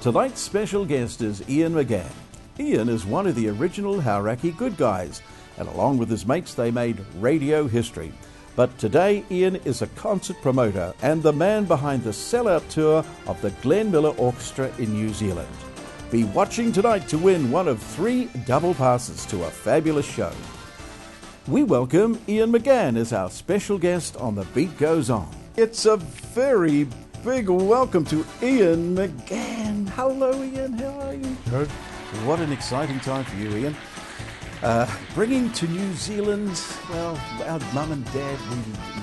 Tonight's special guest is Ian Magan. Ian is one of the original Hauraki good guys, and along with his mates they made radio history. But today Ian is a concert promoter and the man behind the sellout tour of the Glenn Miller Orchestra in New Zealand. Be watching tonight to win one of 3 double passes to a fabulous show. We welcome Ian Magan as our special guest on The Beat Goes On. It's a very big welcome to Ian Magan. Hello Ian, how are you? Good. What an exciting time for you, Ian. Bringing to New Zealand, well, our mum and dad, we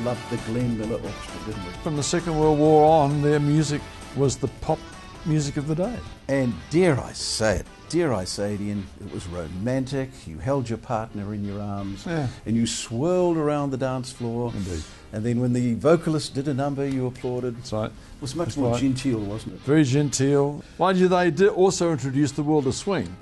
loved the Glenn Miller Orchestra, didn't we? From the Second World War on, their music was the pop music of the day. And dare I say it, Ian, it was romantic. You held your partner in your arms, and you swirled around the dance floor. Indeed. And then when the vocalist did a number, you applauded. That's right. It was much more genteel, wasn't it? Very genteel. Mind you, they did also introduce the world of swing,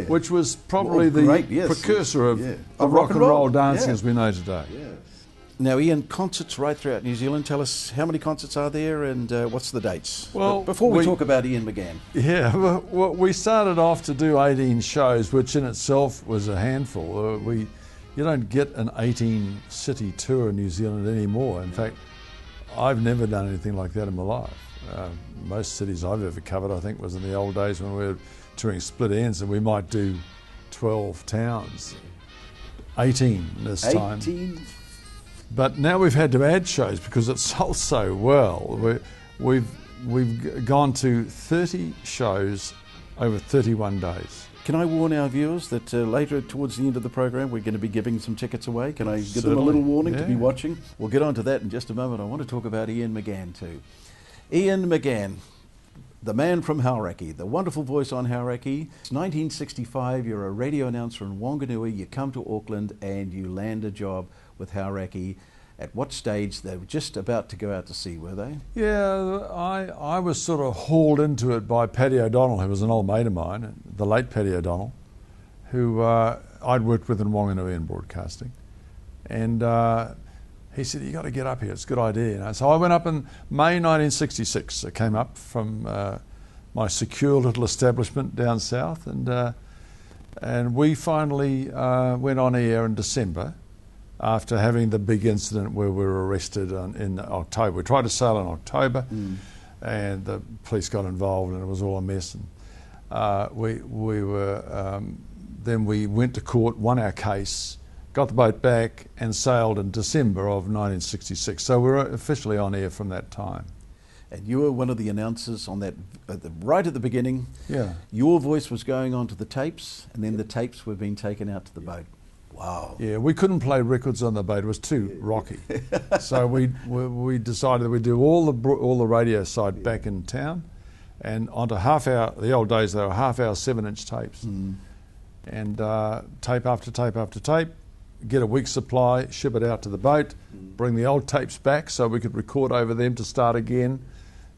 which was probably precursor of rock and roll dancing as we know today. Yes. Now, Ian, concerts right throughout New Zealand. Tell us how many concerts are there and what's the dates? Well, before we talk about Ian Magan. Yeah, well, we started off to do 18 shows, which in itself was a handful. You don't get an 18-city tour in New Zealand anymore. In fact, I've never done anything like that in my life. Most cities I've ever covered, I think, was in the old days when we were touring split ends, and we might do 12 towns. 18 this time. 18? But now we've had to add shows because it sold so well. We've gone to 30 shows over 31 days. Can I warn our viewers that later towards the end of the program we're going to be giving some tickets away? Can I give them a little warning to be watching? We'll get on to that in just a moment. I want to talk about Ian Magan too. Ian Magan, the man from Hauraki, the wonderful voice on Hauraki. It's 1965, you're a radio announcer in Wanganui, you come to Auckland and you land a job with Hauraki. At what stage? They were just about to go out to sea, were they? Yeah, I was sort of hauled into it by Paddy O'Donnell, who was an old mate of mine, the late Paddy O'Donnell, who I'd worked with in Wanganui in broadcasting. And he said, you got to get up here, it's a good idea. You know? So I went up in May 1966. I came up from my secure little establishment down south, and we finally went on air in December, after having the big incident where we were arrested in October. We tried to sail in October, and the police got involved, and it was all a mess. And then we went to court, won our case, got the boat back, and sailed in December of 1966. So we were officially on air from that time. And you were one of the announcers on that, right at the beginning. Yeah. Your voice was going onto the tapes, and then the tapes were being taken out to the boat. Wow. Yeah, we couldn't play records on the boat. It was too rocky. So we decided we'd do all the radio side back in town, and onto the old days they were half-hour 7-inch tapes, and tape after tape after tape, get a week's supply, ship it out to the boat, bring the old tapes back so we could record over them to start again,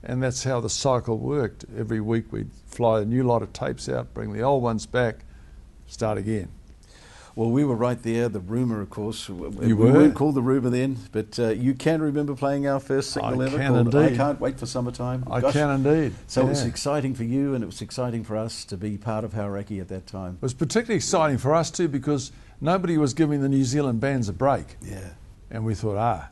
and that's how the cycle worked. Every week we'd fly a new lot of tapes out, bring the old ones back, start again. Well, we were right there, the rumour, of course. We were? weren't called the rumour then, but you can remember playing our first single ever called indeed. I Can't Wait for Summertime. I can indeed. So it was exciting for you, and it was exciting for us to be part of Hauraki at that time. It was particularly exciting for us too because nobody was giving the New Zealand bands a break. Yeah. And we thought,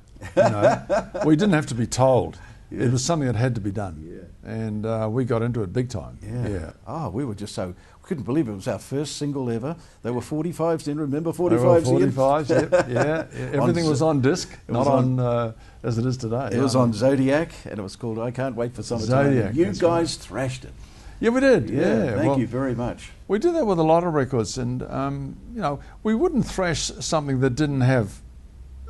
we didn't have to be told. Yeah. It was something that had to be done. Yeah. And we got into it big time. Yeah. Oh, we were just we couldn't believe it was our first single ever. They were 45s then, remember 45s? They were 45s, yeah. Everything was on disc, not on as it is today. It was on Zodiac, and it was called I Can't Wait for Summertime. Zodiac, you guys thrashed it. Yeah, we did. Yeah, thank you very much. We did that with a lot of records, and we wouldn't thrash something that didn't have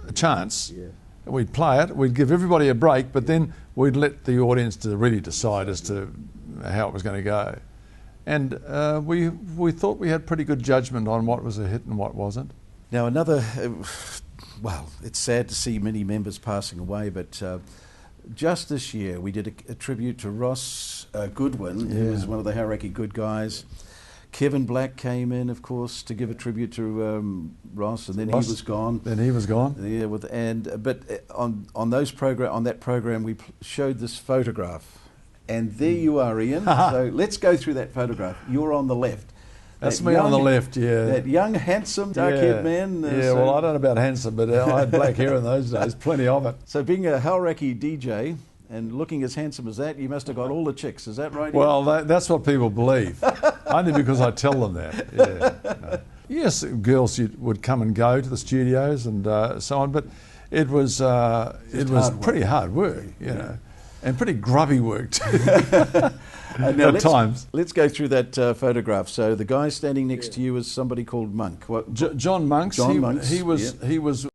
a chance. Yeah. We'd play it, we'd give everybody a break, but then we'd let the audience to really decide as to how it was going to go. And we thought we had pretty good judgment on what was a hit and what wasn't. Now well, it's sad to see many members passing away, but just this year we did a tribute to Ross Goodwin, who was one of the Hauraki good guys. Kevin Black came in, of course, to give a tribute to Ross, and then he was gone. Then he was gone. Yeah, but on that program we showed this photograph, And there you are, Ian. So let's go through that photograph. You're on the left. That's me on the left, yeah. That young, handsome, dark-haired man. Well, I don't know about handsome, but I had black hair in those days, plenty of it. So being a Hauraki DJ and looking as handsome as that, you must have got all the chicks. Is that right, Ian? Well, that's what people believe. Only because I tell them that. Yeah. No. Yes, girls would come and go to the studios and so on, but it was pretty hard work, you know, and pretty grubby work too. At times. Let's go through that photograph. So the guy standing next to you is somebody called Monk. John Monks. He was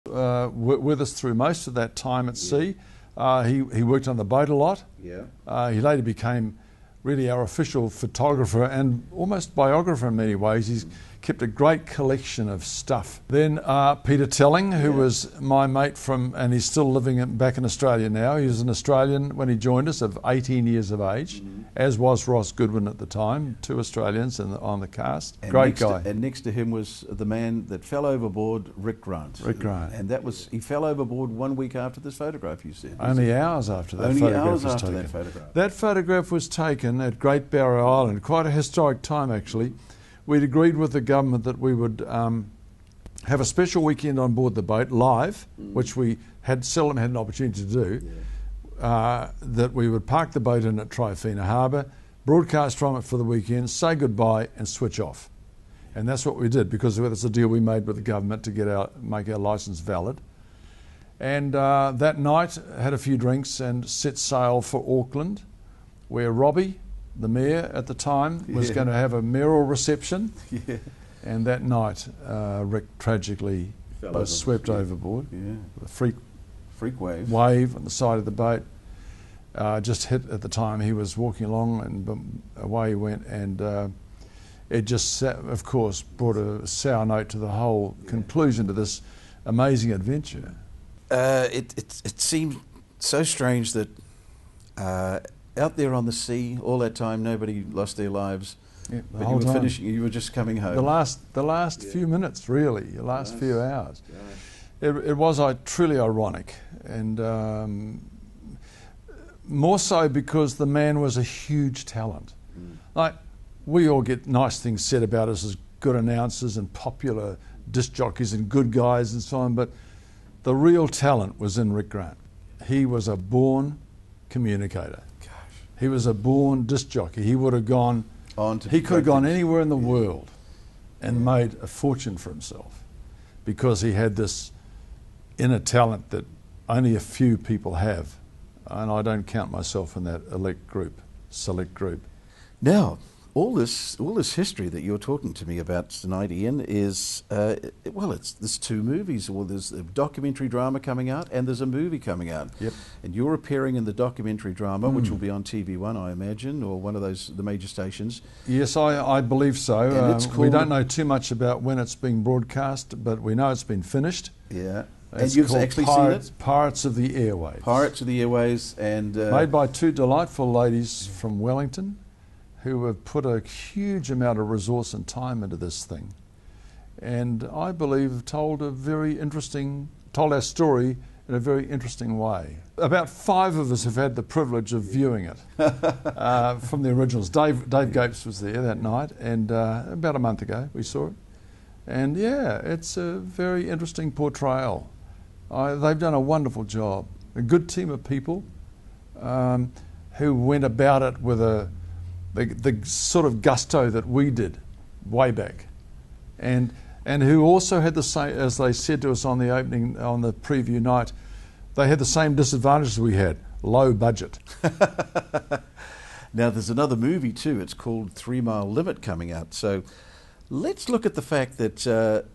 with us through most of that time at sea. He worked on the boat a lot. Yeah. He later became really our official photographer and almost biographer in many ways. He's kept a great collection of stuff. Then Peter Telling, who was my mate and he's still living back in Australia now. He was an Australian when he joined us of 18 years of age, as was Ross Goodwin at the time, 2 Australians on the cast. And great guy. And next to him was the man that fell overboard, Ric Grant. Ric Grant. And he fell overboard 1 week after this photograph, you said. Only hours after that photograph was taken. That photograph was taken at Great Barrier Island, quite a historic time actually. We'd agreed with the government that we would have a special weekend on board the boat live, which we seldom had an opportunity to do, that we would park the boat in at Tryphena Harbour, broadcast from it for the weekend, say goodbye and switch off. And that's what we did because that's a deal we made with the government to make our licence valid. And that night had a few drinks and set sail for Auckland, where Robbie, the mayor at the time, was going to have a mayoral reception. Yeah. And that night, Rick tragically was swept overboard. Yeah. With a freak wave on the side of the boat. Just hit at the time. He was walking along and away he went. And it just, of course, brought a sour note to the whole conclusion to this amazing adventure. It seemed so strange that out there on the sea, all that time, nobody lost their lives. Yeah, but you were finishing. You were just coming home. The last few minutes, really, the last few hours. It was truly ironic, and more so because the man was a huge talent. Like, we all get nice things said about us as good announcers and popular disc jockeys and good guys and so on, but the real talent was in Ric Grant. He was a born communicator. He was a born disc jockey. He would have gone on to. He could have gone anywhere in the world and made a fortune for himself because he had this inner talent that only a few people have, and I don't count myself in that select group. Now, all this history that you're talking to me about tonight, Ian, is there's 2 movies. Well, there's a documentary drama coming out, and there's a movie coming out. Yep. And you're appearing in the documentary drama, which will be on TV1, I imagine, or one of the major stations. Yes, I believe so. We don't know too much about when it's being broadcast, but we know it's been finished. Yeah. It's and you've actually seen it? Pirates of the Airways. Pirates of the Airways, and made by 2 delightful ladies from Wellington, who have put a huge amount of resource and time into this thing. And I believe have told our story in a very interesting way. About 5 of us have had the privilege of viewing it from the originals. Dave Gapes was there that night, and about a month ago we saw it. And yeah, it's a very interesting portrayal. They've done a wonderful job. A good team of people who went about it with the sort of gusto that we did way back, and who also had the same, as they said to us on the preview night, they had the same disadvantages we had: low budget. Now there's another movie too. It's called 3 Mile Limit coming out. So let's look at the fact that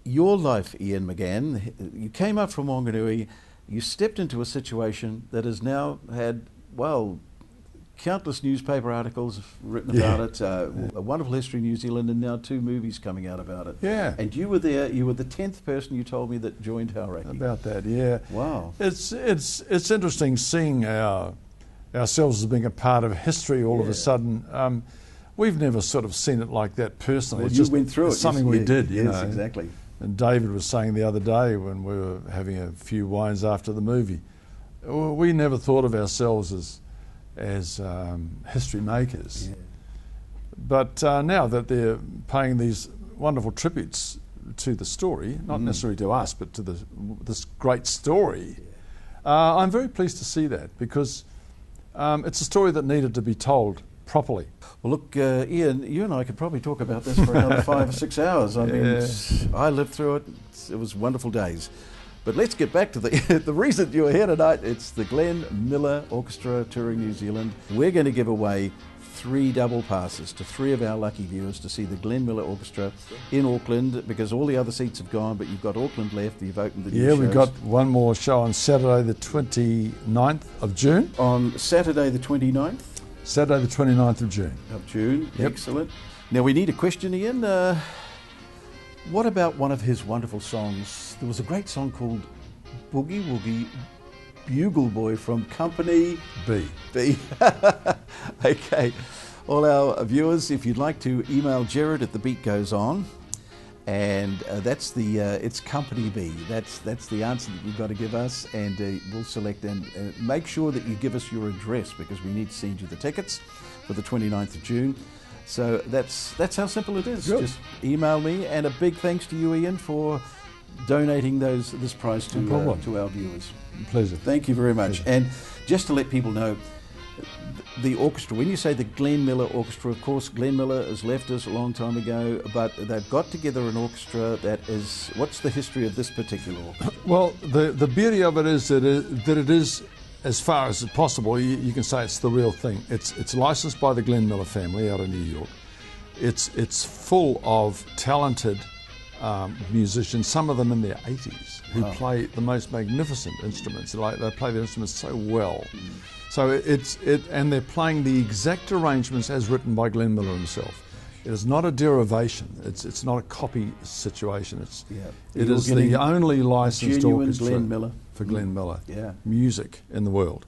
your life, Ian Magan, you came up from Wanganui, you stepped into a situation that has now had, countless newspaper articles written about it, a wonderful history in New Zealand, and now 2 movies coming out about it. Yeah. And you were there, you were the 10th person you told me that joined Hauraki. About that, yeah. Wow. It's interesting seeing ourselves as being a part of history all of a sudden. We've never sort of seen it like that personally. Well, it's just went through it. Something we did, you know. Yes, exactly. And David was saying the other day when we were having a few wines after the movie, we never thought of ourselves as history makers. Yeah. But now that they're paying these wonderful tributes to the story, not necessarily to us, but to this great story, I'm very pleased to see that, because it's a story that needed to be told properly. Well, look, Ian, you and I could probably talk about this for another 5 or 6 hours. I mean, I lived through it. It was wonderful days. But let's get back to the reason you're here tonight. It's the Glenn Miller Orchestra touring New Zealand. We're going to give away 3 double passes to 3 of our lucky viewers to see the Glenn Miller Orchestra in Auckland, because all the other seats have gone, but you've got Auckland left. You've opened the new shows. We've got one more show on Saturday the 29th of June. On Saturday the 29th? Saturday the 29th of June. Of June, yep. Excellent. Now we need a question, Ian. What about one of his wonderful songs? There was a great song called Boogie Woogie Bugle Boy from Company B. Okay. All our viewers, if you'd like to email Gerard at The Beat Goes On, and that's it's Company B. That's the answer that you've got to give us, and we'll select, and make sure that you give us your address, because we need to send you the tickets for the 29th of June. So that's how simple it is. Good. Just email me, and a big thanks to you, Ian, for donating this prize to our viewers. Pleasure. Thank you very much. Pleasure. And just to let people know, the orchestra, when you say the Glenn Miller Orchestra, of course, Glenn Miller has left us a long time ago, but they've got together an orchestra that is, what's the history of this particular orchestra? Well, the beauty of it is that it is, as far as possible, you can say it's the real thing. It's licensed by the Glenn Miller family out of New York. It's full of talented musicians, some of them in their 80s, who play the most magnificent instruments. They play the instruments so well. So and they're playing the exact arrangements as written by Glenn Miller himself. It is not a derivation. It's not a copy situation. It is the only licensed orchestra Glenn Miller. for Glenn Miller music in the world.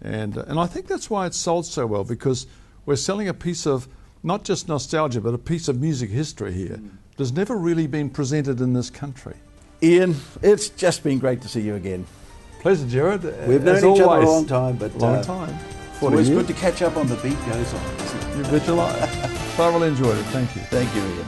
And I think that's why it's sold so well, because we're selling a piece of not just nostalgia, but a piece of music history here that's never really been presented in this country. Ian, it's just been great to see you again. Pleasure, Gerard. We've known each other a long time, but long time. It's always good to catch up on The Beat Goes On, isn't it? You bet your life. Thoroughly enjoyed it. Thank you. Thank you, Ian.